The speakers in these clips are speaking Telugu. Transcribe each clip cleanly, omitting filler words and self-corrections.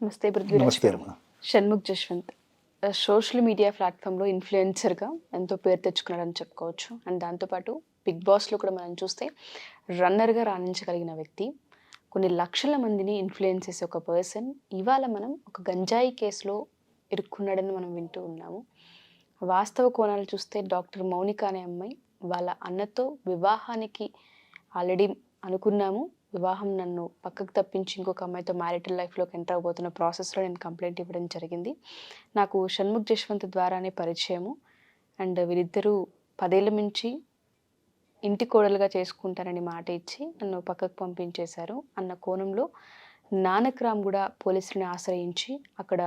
నమస్తే పృథ్వీరాజ్ నమస్తే గారు. అమ్మా. షణ్ముఖ్ జశ్వంత్ సోషల్ మీడియా ప్లాట్ఫామ్లో ఇన్ఫ్లుయెన్సర్గా ఎంతో పేరు తెచ్చుకున్నాడని చెప్పుకోవచ్చు. అండ్ దాంతోపాటు బిగ్ బాస్లో కూడా మనం చూస్తే రన్నర్గా రాణించగలిగిన వ్యక్తి, కొన్ని లక్షల మందిని ఇన్ఫ్లుయెన్స్ చేసే ఒక పర్సన్. ఇవాళ మనం ఒక గంజాయి కేసులో ఇరుక్కున్నాడని మనం వింటూ ఉన్నాము. వాస్తవ కోణాలు చూస్తే డాక్టర్ మౌనిక అనే అమ్మాయి వాళ్ళ అన్నతో వివాహానికి ఆల్రెడీ అనుకున్నాము, వివాహం నన్ను పక్కకు తప్పించి ఇంకొక అమ్మాయితో మ్యారిటల్ లైఫ్లోకి ఎంటర్ అవబోతున్న ప్రాసెస్లో నేను కంప్లైంట్ ఇవ్వడం జరిగింది. నాకు షణ్ముఖ్ జశ్వంత్ ద్వారానే పరిచయము. అండ్ వీరిద్దరూ 10 ఏళ్ళ నుంచి ఇంటి కోడలుగా చేసుకుంటారని మాట ఇచ్చి నన్ను పక్కకు పంపించేశారు అన్న కోణంలో నానక్రామ్ కూడా పోలీసులను ఆశ్రయించి అక్కడ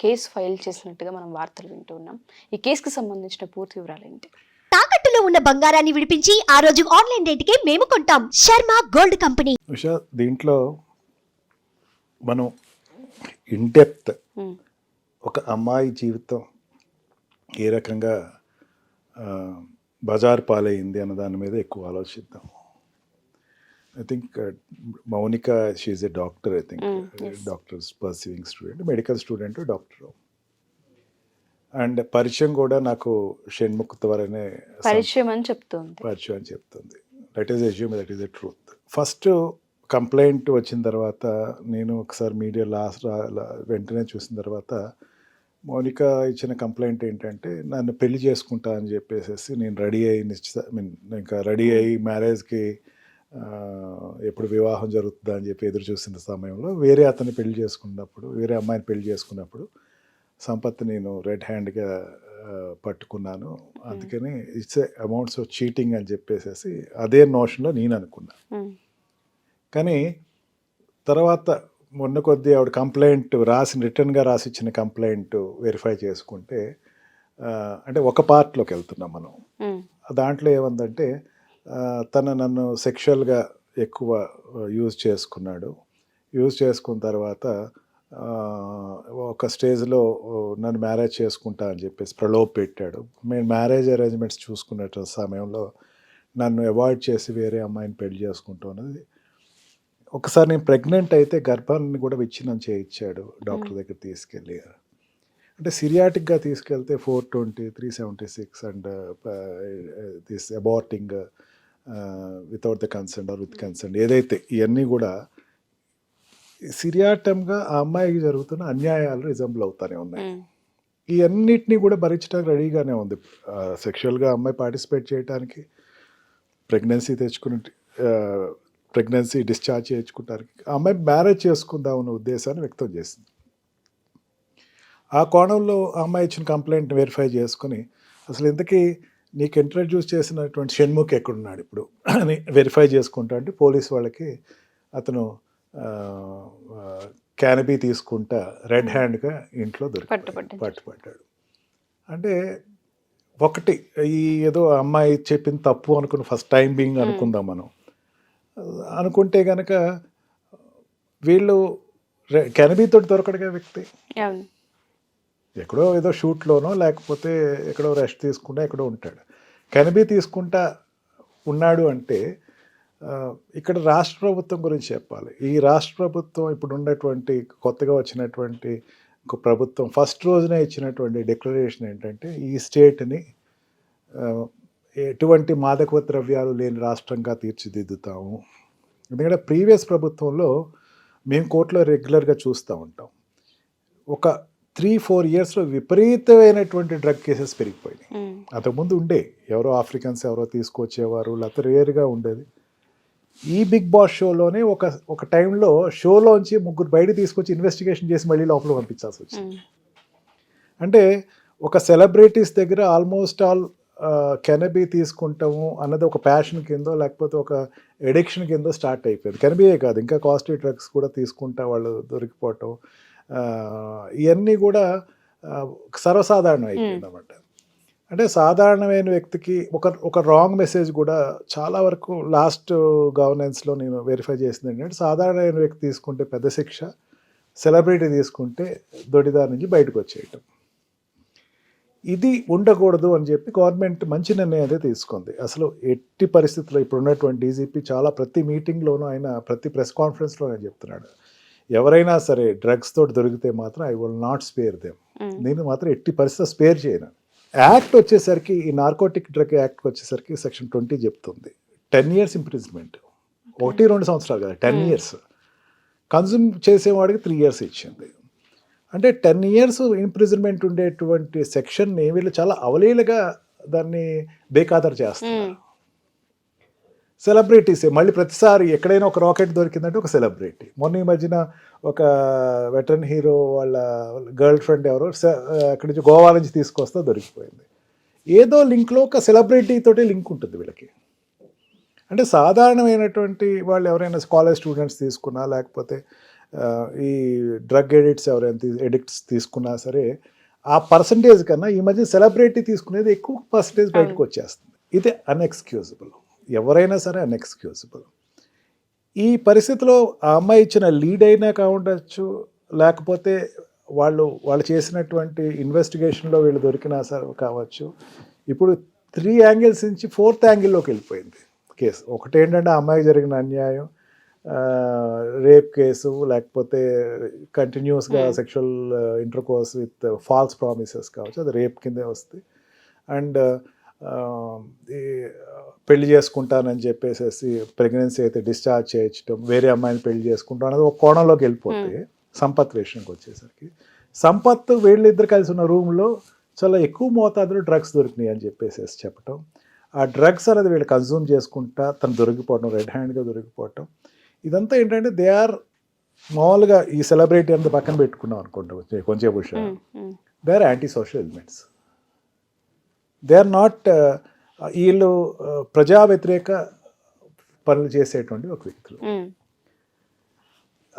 కేసు ఫైల్ చేసినట్టుగా మనం వార్తలు వింటూ ఉన్నాం. ఈ కేసుకు సంబంధించిన పూర్తి వివరాలు ఏంటి? తాకట్టులో ఉన్న బంగారాన్ని విడిపించి ఆ రోజు ఆన్లైన్ రేటుకే మేము కొంటాం. Sharma gold company. ఉషా, దీంట్లో మనం ఇన్ డెప్త్ ఒక అమ్మాయి జీవితం ఏ రకంగా బజార్ పాలైంది అన్న దాని మీద ఎక్కువ ఆలోచిద్దాం. I think Mounika she's a doctor. I think doctors pursuing student, medical student, doctor. And పరిచయం కూడా నాకు షణ్ముఖ్ ద్వారానే పరిచయం అని చెప్తుంది. That is assume that is the truth. First complaint వచ్చిన తర్వాత నేను ఒకసారి మీడియా వెంటనే చూసిన తర్వాత మౌనిక ఇచ్చిన కంప్లైంట్ ఏంటంటే నన్ను పెళ్లి చేసుకుంటా అని చెప్పేసి నేను రెడీ అయ్యి మ్యారేజ్కి ఎప్పుడు వివాహం జరుగుతుందా అని చెప్పి ఎదురు చూసిన సమయంలో వేరే అతన్ని పెళ్లి చేసుకున్నప్పుడు, వేరే అమ్మాయిని పెళ్లి చేసుకున్నప్పుడు సంపత్ నేను రెడ్ హ్యాండ్గా పట్టుకున్నాను. అందుకని ఇట్స్ అమౌంట్స్ ఆఫ్ చీటింగ్ అని చెప్పేసి అదే నోషన్లో నేను అనుకున్నా. కానీ తర్వాత మొన్న కొద్దీ ఆవిడ కంప్లైంట్ రిటర్న్గా రాసిచ్చిన కంప్లైంట్ వెరిఫై చేసుకుంటే అంటే ఒక పార్ట్లోకి వెళ్తున్నాం మనం. దాంట్లో ఏముందంటే నన్ను సెక్షువల్గా ఎక్కువ యూజ్ చేసుకున్న తర్వాత ఒక స్టేజ్లో నన్ను మ్యారేజ్ చేసుకుంటా అని చెప్పేసి ప్రలోభ పెట్టాడు. మేము మ్యారేజ్ అరేంజ్మెంట్స్ చూసుకునే సమయంలో నన్ను అవాయిడ్ చేసి వేరే అమ్మాయిని పెళ్లి చేసుకుంటున్నది. ఒకసారి నేను ప్రెగ్నెంట్ అయితే గర్భాన్ని కూడా విచ్ఛిన్నం చేయించాడు డాక్టర్ దగ్గర తీసుకెళ్ళి. అంటే సిరియాటిక్గా తీసుకెళ్తే 420, 376 and this aborting without the consent or with consent ఏదైతే ఇవన్నీ కూడా సిరియాటంగా ఆ అమ్మాయికి జరుగుతున్న అన్యాయాలు రిజంబుల్ అవుతానే ఉన్నాయి. ఈ అన్నిటినీ కూడా భరించడానికి రెడీగానే ఉంది. సెక్షువల్గా అమ్మాయి పార్టిసిపేట్ చేయడానికి, ప్రెగ్నెన్సీ డిశ్చార్జ్ చేయించుకోవడానికి, ఆ అమ్మాయి మ్యారేజ్ చేసుకుందామన్న ఉద్దేశాన్ని వ్యక్తం చేసింది. ఆ కోణంలో ఆ అమ్మాయి ఇచ్చిన కంప్లైంట్ వెరిఫై చేసుకుని అసలు ఇంతకీ నీకు ఇంట్రడ్యూస్ చేసినటువంటి షణ్ముఖ్ ఎక్కడున్నాడు ఇప్పుడు అని వెరిఫై చేసుకుంటా అంటే పోలీస్ వాళ్ళకి అతను క్యానబీ తీసుకుంటా రెడ్ హ్యాండ్గా ఇంట్లో పట్టుపడ్డాడు. అంటే ఒకటి ఈ ఏదో అమ్మాయి చెప్పింది తప్పు అనుకుని ఫస్ట్ టైం బీయింగ్ అనుకుందాం మనం. అనుకుంటే కనుక వీళ్ళు క్యానబీతో దొరకడుగా వ్యక్తి ఎక్కడో ఏదో షూట్లోనో లేకపోతే ఎక్కడో రెస్ట్ తీసుకుంటా ఎక్కడో ఉంటాడు. క్యానబీ తీసుకుంటా ఉన్నాడు అంటే ఇక్కడ రాష్ట్ర ప్రభుత్వం గురించి చెప్పాలి. ఈ రాష్ట్ర ప్రభుత్వం ఇప్పుడు ఉన్నటువంటి కొత్తగా వచ్చినటువంటి ఒక ప్రభుత్వం ఫస్ట్ రోజునే ఇచ్చినటువంటి డిక్లరేషన్ ఏంటంటే ఈ స్టేట్ని ఎటువంటి మాదక ద్రవ్యాలు లేని రాష్ట్రంగా తీర్చిదిద్దుతాము. ఎందుకంటే ప్రీవియస్ ప్రభుత్వంలో మేము కోర్టులో రెగ్యులర్గా చూస్తూ ఉంటాం. ఒక 3-4 ఇయర్స్లో విపరీతమైనటువంటి డ్రగ్ కేసెస్ పెరిగిపోయినాయి. అంతకుముందు ఉండే ఎవరో ఆఫ్రికన్స్ ఎవరో తీసుకొచ్చేవారు, లేకపోతే రేర్గా ఉండేది. ఈ బిగ్ బాస్ షోలోనే ఒక టైంలో షోలోంచి 3 బయట తీసుకొచ్చి ఇన్వెస్టిగేషన్ చేసి మళ్ళీ లోపల పంపించాల్సి వచ్చింది. అంటే ఒక సెలబ్రిటీస్ దగ్గర ఆల్మోస్ట్ ఆల్ కెనబీ తీసుకుంటాము అన్నది ఒక ప్యాషన్ కిందో లేకపోతే ఒక ఎడిక్షన్ కిందో స్టార్ట్ అయిపోయింది. కెనబీయే కాదు, ఇంకా కాస్ట్లీ డ్రగ్స్ కూడా తీసుకుంటా వాళ్ళు దొరికిపోవటం, ఇవన్నీ కూడా సర్వసాధారణం అయిపోయింది అన్నమాట. అంటే సాధారణమైన వ్యక్తికి ఒక రాంగ్ మెసేజ్ కూడా చాలా వరకు లాస్ట్ గవర్నెన్స్లో నేను వెరిఫై చేసింది ఏంటంటే సాధారణమైన వ్యక్తి తీసుకుంటే పెద్ద శిక్ష, సెలబ్రిటీ తీసుకుంటే దొడిదారి నుంచి బయటకు వచ్చేయటం. ఇది ఉండకూడదు అని చెప్పి గవర్నమెంట్ మంచి నిర్ణయం అయితే తీసుకుంది. అసలు ఎట్టి పరిస్థితుల్లో ఇప్పుడు ఉన్నటువంటి డీజీపీ ప్రతి మీటింగ్లోనూ ఆయన ప్రతి ప్రెస్ కాన్ఫరెన్స్లో ఆయన చెప్తున్నాడు, ఎవరైనా సరే డ్రగ్స్ తోటి దొరికితే మాత్రం I will not spare them. నేను మాత్రం ఎట్టి పరిస్థితి స్పేర్ చేయను. యాక్ట్ వచ్చేసరికి ఈ నార్కోటిక్ డ్రగ్ యాక్ట్ వచ్చేసరికి సెక్షన్ 20 చెప్తుంది 10 years ఇంప్రిజన్మెంట్. 1-2 సంవత్సరాలు కదా, 10 years. కన్జ్యూమ్ చేసేవాడికి 3 years ఇచ్చింది. అంటే 10 years ఇంప్రిజన్మెంట్ ఉండేటువంటి సెక్షన్ని వీళ్ళు చాలా అవలీలగా దాన్ని బేఖాతరు చేస్తున్నారు. సెలబ్రిటీసే మళ్ళీ ప్రతిసారి ఎక్కడైనా ఒక రాకెట్ దొరికిందంటే ఒక సెలబ్రిటీ. మొన్న ఈ మధ్యన ఒక వెటరన్ హీరో వాళ్ళ గర్ల్ ఫ్రెండ్ ఎవరో అక్కడి నుంచి గోవా నుంచి తీసుకొస్తా దొరికిపోయింది. ఏదో లింక్లో ఒక సెలబ్రిటీ తోటి లింక్ ఉంటుంది వీళ్ళకి. అంటే సాధారణమైనటువంటి వాళ్ళు ఎవరైనా కాలేజ్ స్టూడెంట్స్ తీసుకున్నా లేకపోతే ఈ డ్రగ్ ఎడిక్ట్స్ తీసుకున్నా సరే ఆ పర్సంటేజ్ కన్నా ఈ మధ్య సెలబ్రిటీ తీసుకునేది ఎక్కువ పర్సంటేజ్ బయటకు వచ్చేస్తుంది. ఇది అన్ఎక్స్క్యూజబుల్. ఎవరైనా సరే అన్ఎక్స్క్యూజబుల్. ఈ పరిస్థితిలో ఆ అమ్మాయి ఇచ్చిన లీడ్ అయినా కావచ్చు, లేకపోతే వాళ్ళు చేసినటువంటి ఇన్వెస్టిగేషన్లో వీళ్ళు దొరికినా సరే కావచ్చు. ఇప్పుడు 3 angles నుంచి 4th యాంగిల్లోకి వెళ్ళిపోయింది కేసు. ఒకటి ఏంటంటే ఆ అమ్మాయికి జరిగిన అన్యాయం, రేప్ కేసు, లేకపోతే కంటిన్యూస్గా sexual intercourse with false promises కావచ్చు, అది రేప్ కిందే వస్తుంది. అండ్ పెళ్లి చేసుకుంటానని చెప్పేసి ప్రెగ్నెన్సీ అయితే డిశ్చార్జ్ చేయించడం, వేరే అమ్మాయిని పెళ్లి చేసుకుంటాం అనేది ఒక కోణంలోకి వెళ్ళిపోతే, సంపత్ విషయంకి వచ్చేసరికి సంపత్ వీళ్ళిద్దరు కలిసి ఉన్న రూమ్లో చాలా ఎక్కువ మోతాదులో డ్రగ్స్ దొరికినాయి అని చెప్పేసి చెప్పటం, ఆ డ్రగ్స్ అనేది వీళ్ళు కన్జ్యూమ్ చేసుకుంటా తను దొరికిపోవటం, రెడ్ హ్యాండ్గా దొరికిపోవటం, ఇదంతా ఏంటంటే దే ఆర్ మామూలుగా ఈ సెలబ్రిటీ అంతా పక్కన పెట్టుకున్నాం అనుకుంటా కొంచెం విషయం, they are anti social elements. They are not వీళ్ళు ప్రజా వ్యతిరేక పనులు చేసేటువంటి ఒక వ్యక్తులు.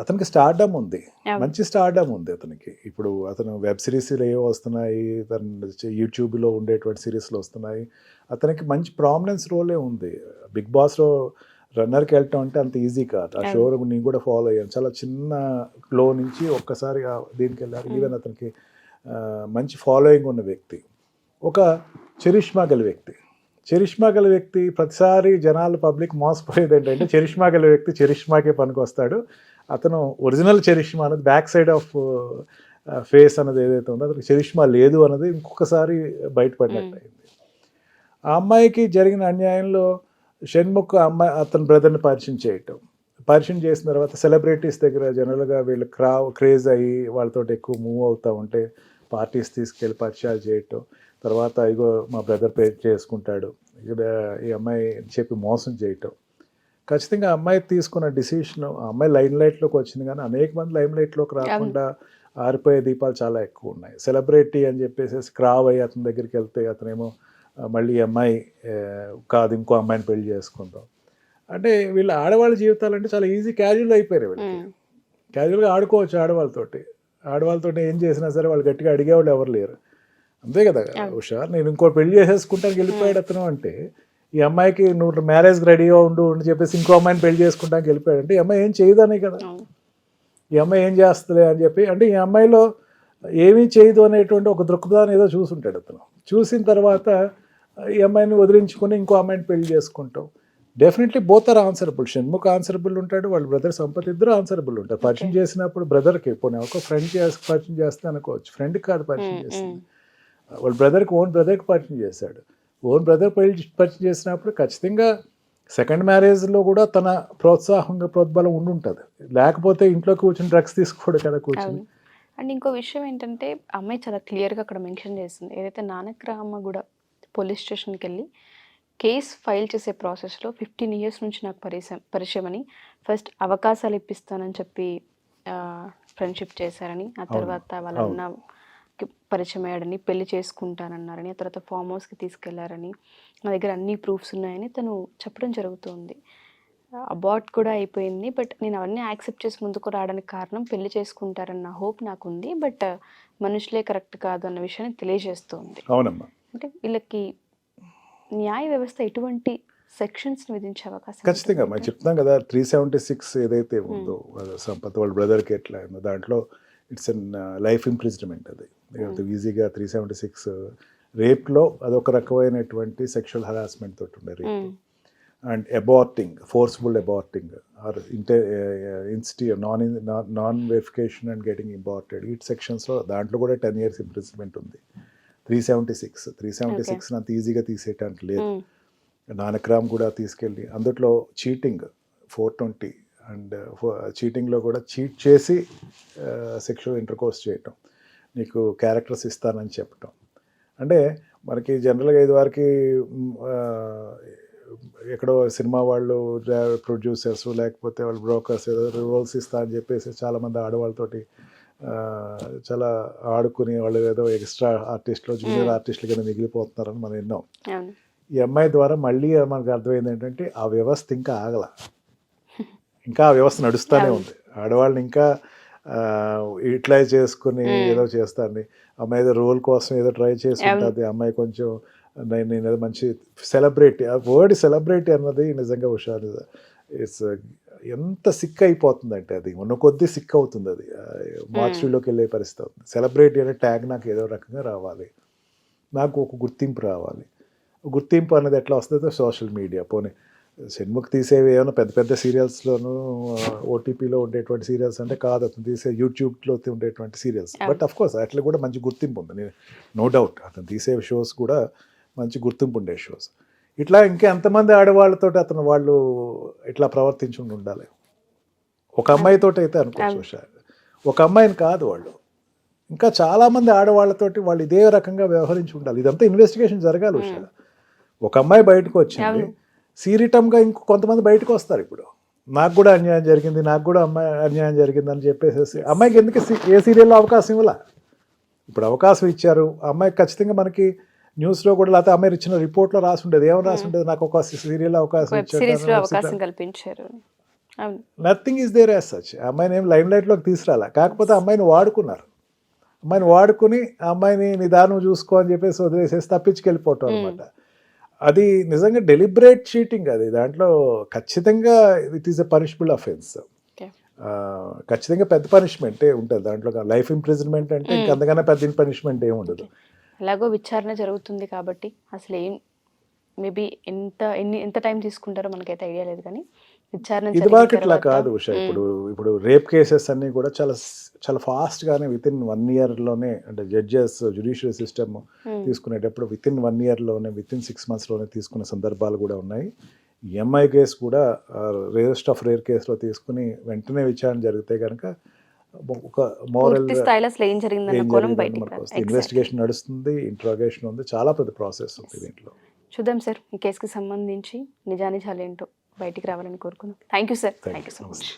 అతనికి స్టార్డమ్ ఉంది, మంచి స్టార్డమ్ ఉంది అతనికి. ఇప్పుడు అతను వెబ్ సిరీస్లు ఏవో వస్తున్నాయి, తన యూట్యూబ్లో ఉండేటువంటి సిరీస్లు వస్తున్నాయి, అతనికి మంచి ప్రామినెన్స్ రోలే ఉంది. బిగ్ బాస్లో రన్నర్కి వెళ్ళటం అంటే అంత ఈజీ కాదు. ఆ షో నేను కూడా ఫాలో అయ్యాను. చాలా చిన్న లో నుంచి ఒక్కసారి దీనికి వెళ్ళారు. ఈవెన్ అతనికి మంచి ఫాలోయింగ్ ఉన్న వ్యక్తి, ఒక చరిష్మా గల వ్యక్తి. చరిష్మా గల వ్యక్తి ప్రతిసారి జనాలు పబ్లిక్ మోసపోయేది ఏంటంటే చరిష్మా గల వ్యక్తి చరిష్మాకే పనికి వస్తాడు. అతను ఒరిజినల్ చరిష్మా అనేది బ్యాక్ సైడ్ ఆఫ్ ఫేస్ అనేది ఏదైతే ఉందో అతనికి చరిష్మా లేదు అన్నది ఇంకొకసారి బయటపడినట్టు అయింది. ఆ అమ్మాయికి జరిగిన అన్యాయంలో షణ్ముఖ్ అతని బ్రదర్ని పరిచయం చేసిన తర్వాత సెలబ్రిటీస్ దగ్గర జనరల్గా వీళ్ళు క్రేజ్ అయ్యి వాళ్ళతో ఎక్కువ మూవ్ అవుతూ ఉంటే పార్టీస్ తీసుకెళ్ళి పరిచయాలు చేయటం, తర్వాత ఇగో మా బ్రదర్ పే చేసుకుంటాడు ఇక్కడ ఈ అమ్మాయి చెప్పి మోసం చేయటం. ఖచ్చితంగా అమ్మాయి తీసుకున్న డిసిషన్, ఆ అమ్మాయి లైమ్ లైట్లోకి వచ్చింది కానీ అనేక మంది లైమ్ లైట్లోకి రాకుండా ఆరిపోయే దీపాలు చాలా ఎక్కువ ఉన్నాయి. సెలబ్రిటీ అని చెప్పేసి క్రావ్ అయ్యి అతని దగ్గరికి వెళ్తే అతనేమో మళ్ళీ ఈ అమ్మాయి కాదు ఇంకో అమ్మాయిని పెళ్లి చేసుకుంటాం అంటే వీళ్ళ ఆడవాళ్ళ జీవితాలు అంటే చాలా ఈజీ, క్యాజువల్ అయిపోయారు. వీళ్ళకి క్యాజువల్గా ఆడుకోవచ్చు ఆడవాళ్ళతో ఏం చేసినా సరే వాళ్ళు గట్టిగా అడిగేవాళ్ళు ఎవరు లేరు. అంతే కదా హుషార్, నేను ఇంకో పెళ్లి చేసేసుకుంటానికి వెళ్ళిపోయాడు అతను అంటే ఈ అమ్మాయికి నువ్వు మ్యారేజ్కి రెడీగా ఉండు అని చెప్పేసి ఇంకో అమ్మాయిని పెళ్లి చేసుకుంటానికి వెళ్ళిపోయాడు అంటే ఈ అమ్మాయి ఏం చేయదనే కదా, ఈ అమ్మాయి ఏం చేస్తుంది అని చెప్పి, అంటే ఈ అమ్మాయిలో ఏమీ చేయదు అనేటువంటి ఒక దృక్పథాన్ని ఏదో చూసుంటాడు అతను. చూసిన తర్వాత ఈ అమ్మాయిని వదిలించుకొని ఇంకో అమ్మాయిని పెళ్లి చేసుకుంటాం. Definitely both are answerable. Shanmukh answerable ఉంటాడు, వాళ్ళ బ్రదర్ సంపత్ ఇద్దరు ఆన్సరబుల్ ఉంటారు. పరిచయం చేసినప్పుడు బ్రదర్కి పోనీ ఒక ఫ్రెండ్ పరిచయం చేస్తే అనుకోవచ్చు, ఫ్రెండ్కి కాదు పరిచయం చేస్తుంది, వాళ్ళ బ్రదర్కి ఓన్ బ్రదర్కి పరిచయం చేశాడు. ఓన్ బ్రదర్ పరిచయం చేసినప్పుడు ఖచ్చితంగా సెకండ్ మ్యారేజ్లో కూడా తన ప్రోద్బలం ఉండుంటుంది, లేకపోతే ఇంట్లో కూర్చొని డ్రగ్స్ తీసుకోడు కదా కూర్చొని. అండ్ ఇంకో విషయం ఏంటంటే అమ్మాయి చాలా క్లియర్గా అక్కడ మెన్షన్ చేసింది, ఏదైతే నానక్రామ కూడా పోలీస్ స్టేషన్కి వెళ్ళి కేసు ఫైల్ చేసే ప్రాసెస్లో 15 years నుంచి నాకు పరిచయం అని, ఫస్ట్ అవకాశాలు ఇప్పిస్తానని చెప్పి ఫ్రెండ్షిప్ చేశారని, ఆ తర్వాత వాళ్ళ అన్నకి పరిచయం అయ్యాడని, పెళ్లి చేసుకుంటానన్నారని, ఆ తర్వాత ఫామ్ హౌస్కి తీసుకెళ్లారని, నా దగ్గర అన్ని ప్రూఫ్స్ ఉన్నాయని తను చెప్పడం జరుగుతుంది. అబార్ట్ కూడా అయిపోయింది, బట్ నేను అవన్నీ యాక్సెప్ట్ చేసి ముందుకు రావడానికి కారణం పెళ్లి చేసుకుంటారన్న హోప్ నాకుంది, బట్ మనుషులే కరెక్ట్ కాదు అన్న విషయాన్ని తెలియజేస్తుంది. అవునమ్మా, అంటే వీళ్ళకి న్యాయ వ్యవస్థ ఎటువంటి సెక్షన్స్ని విధించే అవకాశం? ఖచ్చితంగా మనం చెప్తాం కదా 376 ఏదైతే ఉందో సంపత్ వాళ్ళ బ్రదర్కి ఎట్లా ఉందో దాంట్లో ఇట్స్ అన్ లైఫ్ ఇంప్రిజన్మెంట్. అది ఈజీగా 376 రేప్లో అదొక రకమైనటువంటి సెక్షువల్ హరాస్మెంట్ తోటి ఉండే rape. And aborting, forceful aborting or non verification and getting aborted, ఈ సెక్షన్స్లో దాంట్లో కూడా 10 years ఇంప్రిజన్మెంట్ ఉంది. 376 అంత ఈజీగా తీసేయటానికి లేదు. నానక్రామ్ కూడా తీసుకెళ్ళి అందులో చీటింగ్ 420 అండ్ చీటింగ్లో కూడా చీట్ చేసి సెక్షువల్ ఇంటర్కోర్స్ చేయటం, నీకు క్యారెక్టర్స్ ఇస్తానని చెప్పటం. అంటే మనకి జనరల్గా ఇదివరకు ఎక్కడో సినిమా వాళ్ళు ప్రొడ్యూసర్స్ లేకపోతే వాళ్ళు బ్రోకర్స్ ఏదో రోల్స్ ఇస్తా అని చెప్పేసి చాలామంది ఆడవాళ్ళతోటి చాలా ఆడుకుని వాళ్ళు ఏదో ఎక్స్ట్రా ఆర్టిస్ట్లో జూనియర్ ఆర్టిస్టులు కింద మిగిలిపోతున్నారని మనం విన్నాం. ఈ అమ్మాయి ద్వారా మళ్ళీ మనకు అర్థమైంది ఏంటంటే ఆ వ్యవస్థ ఇంకా ఆగల, ఇంకా ఆ వ్యవస్థ నడుస్తూనే ఉంది. ఆడవాళ్ళని ఇంకా యూటిలైజ్ చేసుకుని ఏదో చేస్తాను. అమ్మాయి ఏదో రోల్ కోసం ఏదో ట్రై చేసి ఉంటుంది. అమ్మాయి కొంచెం నేను ఏదో మంచి సెలబ్రిటీ, ఆ వర్డ్ సెలబ్రిటీ అన్నది నిజంగా హుషారు. ఇట్స్ ఎంత సిక్ అయిపోతుందంటే అది ఉన్న కొద్దీ సిక్ అవుతుంది, అది మార్చురీలోకి వెళ్ళే పరిస్థితి అవుతుంది. సెలబ్రిటీ అనే ట్యాగ్ నాకు ఏదో రకంగా రావాలి, నాకు ఒక గుర్తింపు రావాలి. గుర్తింపు అనేది ఎట్లా వస్తుందో సోషల్ మీడియా, పోనీ సినిమాకి తీసేవి ఏమైనా పెద్ద పెద్ద సీరియల్స్లోనూ ఓటీపీలో ఉండేటువంటి సీరియల్స్ అంటే కాదు, అతను తీసే యూట్యూబ్లో ఉండేటువంటి సీరియల్స్. బట్ అఫ్ కోర్స్ అట్లా కూడా మంచి గుర్తింపు ఉంది, నో డౌట్. అతను తీసే షోస్ కూడా మంచి గుర్తింపు ఉండే షోస్. ఇట్లా ఇంకా ఎంతమంది ఆడవాళ్ళతో అతను వాళ్ళు ఇట్లా ప్రవర్తించుకుని ఉండాలి. ఒక అమ్మాయితో అయితే అనుకోవచ్చు, ఒక అమ్మాయిని కాదు, వాళ్ళు ఇంకా చాలామంది ఆడవాళ్ళతోటి వాళ్ళు ఇదే రకంగా వ్యవహరించి ఉండాలి. ఇదంతా ఇన్వెస్టిగేషన్ జరగాలి. ఉషా, ఒక అమ్మాయి బయటకు వచ్చింది, సీరిటంగా ఇంకో కొంతమంది బయటకు వస్తారు. ఇప్పుడు నాకు కూడా అన్యాయం జరిగింది, నాకు కూడా అమ్మాయి అన్యాయం జరిగింది అని చెప్పేసి అమ్మాయికి ఎందుకు ఏ సీరియల్లో అవకాశం ఇవ్వాల? ఇప్పుడు అవకాశం ఇచ్చారు, అమ్మాయికి ఖచ్చితంగా మనకి న్యూస్లో కూడా లేకపోతే అమ్మాయి ఇచ్చిన రిపోర్ట్లో రాసి ఉండేది, ఏమని రాసి ఉండేది, నాకు ఒక సీరియల్ అవకాశం కల్పించారు. Nothing is there as such. అమ్మాయిని ఏం లైమ్ లైట్లోకి తీసుకురాలా, కాకపోతే అమ్మాయిని వాడుకున్నారు. అమ్మాయిని వాడుకుని ఆ అమ్మాయిని నిదానం చూసుకో అని చెప్పేసి వదిలేసేసి తప్పించుకెళ్ళిపోవటం అనమాట. అది నిజంగా డెలిబరేట్ చీటింగ్. అది దాంట్లో ఖచ్చితంగా it is a punishable offence. ఖచ్చితంగా పెద్ద పనిష్మెంటే ఉంటుంది దాంట్లో. లైఫ్ ఇంప్రిజన్మెంట్ అంటే ఇంక అంతకన్నా పెద్ద పనిష్మెంట్ ఏమి ఉండదు. ఎలాగో విచారణ జరుగుతుంది కాబట్టి అసలు ఏం మేబీ ఎంత టైం తీసుకుంటారో మనకైతే ఐడియా లేదు, కానీ విచారణ ఇది వరకు ఇట్లా కాదు ఉషా. ఇప్పుడు రేప్ కేసెస్ అన్నీ కూడా చాలా చాలా ఫాస్ట్గానే వితిన్ 1 yearలోనే, అంటే జడ్జెస్ జ్యుడిషియల్ సిస్టమ్ తీసుకునేటప్పుడు వితిన్ 1 yearలోనే, వితిన్ 6 monthsలోనే తీసుకునే సందర్భాలు కూడా ఉన్నాయి. ఎంఐ కేసు కూడా రేరెస్ట్ ఆఫ్ రేర్ కేసులో తీసుకుని వెంటనే విచారణ జరిగితే కనుక ఒక మోరల్ ఇన్వెస్టిగేషన్ నడుస్తుంది, ఇంట్రాగేషన్ ఉంది, చాలా పెద్ద ప్రాసెస్ ఉంది దీంట్లో. చూద్దాం సార్, ఈ కేసుకి సంబంధించి నిజానిజాలు ఏంటో బయటికి రావాలని కోరుకుందాం. Thank you sir, thank you so much.